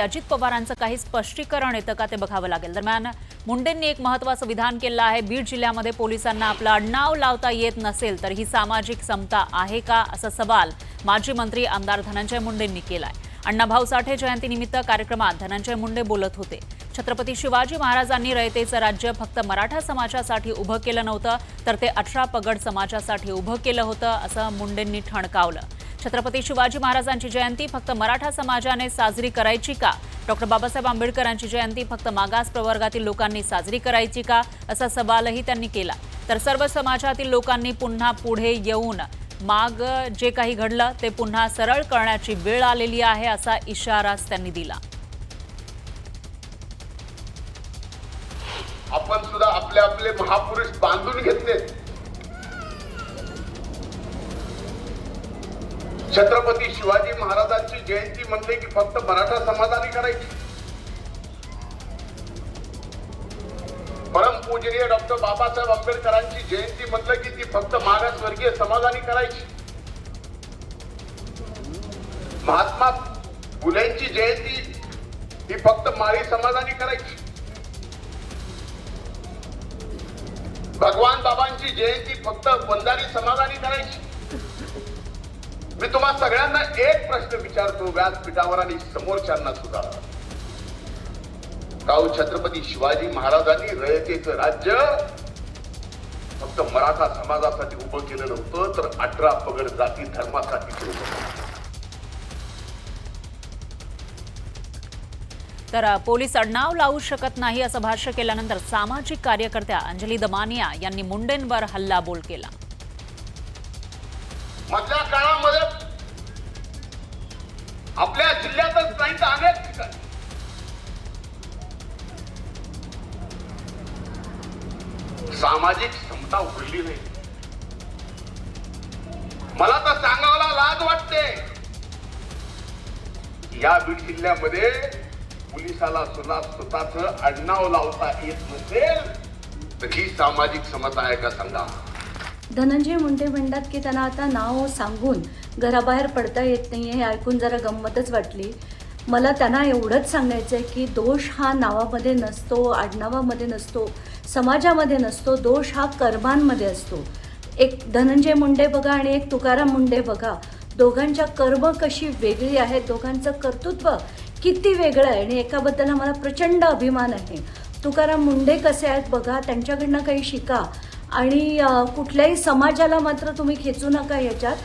अजित पवारांचं काही स्पष्टीकरण येतं का ते बघावं लागेल। दरम्यान मुंडेंनी एक महत्त्वाचं विधान केलं आहे। बीड जिल्ह्यामध्ये पोलिसांना आपलं आडनाव लावता येत नसेल तर ही सामाजिक समता आहे का असा सवाल माजी मंत्री आमदार धनंजय मुंडेंनी केलाय। अण्णाभाऊ साठे जयंतीनिमित्त कार्यक्रमात धनंजय मुंडे बोलत होते। छत्रपती शिवाजी महाराजांनी रयतेचं राज्य फक्त मराठा समाजासाठी उभं केलं नव्हतं तर ते 18 पगड समाजासाठी उभं केलं होतं असं मुंडेंनी ठणकावलं। छत्रपती शिवाजी महाराजांची जयंती फक्त मराठा समाजाने साजरी करायची का? डॉक्टर बाबासाहेब आंबेडकरांची जयंती फक्त मागास प्रवर्गातील लोकांनी साजरी करायची का असा सवालही त्यांनी केला। तर सर्व समाजातील लोकांनी पुन्हा पुढे येऊन माग जे काही घडलं ते पुन्हा सरळ करण्याची वेळ आलेली आहे असा इशाराच त्यांनी दिला। आपण सुद्धा आपले आपले महापुरुष बांधून घेतले। छत्रपती शिवाजी महाराजांची जयंती म्हणले की फक्त मराठा समाजाने करायची। परमपूजनीय डॉक्टर बाबासाहेब आंबेडकरांची जयंती म्हटलं की ती फक्त मागासवर्गीय समाजाने करायची। महात्मा फुलेंची जयंती ही फक्त माळी समाजाने करायची। भगवान बाबांची जयंती फक्त वंजारी समाजाने करायची। मी तुम्हा सगळ्यांना एक प्रश्न विचारतो व्यासपीठावर आणि समोरच्यांना सुद्धा, काऊ छत्रपती शिवाजी महाराजांनी रयतेचं राज्य फक्त मराठा समाजासाठी उभं केलं नव्हतं तर 18 पगड जाती धर्मासाठी केलं होतं। तर पोलीस आडनाव लावू शकत नाही असं भाष्य केल्यानंतर सामाजिक कार्यकर्त्या अंजली दमानिया यांनी मुंडेंवर हल्लाबोल केला। मधल्या काळामध्ये आपल्या जिल्ह्यातच नाही तर अनेक ठिकाणी सामाजिक समता उघडली नाही। मला तर सांगायला लाज वाटते, या बीड जिल्ह्यामध्ये पोलिसाला सुद्धा स्वतःच आडनाव लावता येत नसेल तर ही सामाजिक समता आहे का सांगा। धनंजय मुंडे म्हणतात की त्यांना आता नाव सांगून घराबाहेर पडता येत नाही। हे ऐकून जरा गंमतच वाटली मला। त्यांना एवढंच सांगायचं आहे की दोष हा नावामध्ये नसतो, आडनावामध्ये नसतो, समाजामध्ये नसतो। दोष हा कर्मांमध्ये असतो। एक धनंजय मुंडे बघा आणि एक तुकाराम मुंडे बघा, दोघांच्या कर्म कशी वेगळी आहेत, दोघांचं कर्तृत्व किती वेगळं आहे आणि एकाबद्दल आम्हाला प्रचंड अभिमान आहे। तुकाराम मुंडे कसे आहेत बघा, त्यांच्याकडनं काही शिका आणि कुठल्याही समाजाला मात्र तुम्ही खेचू नका याच्यात।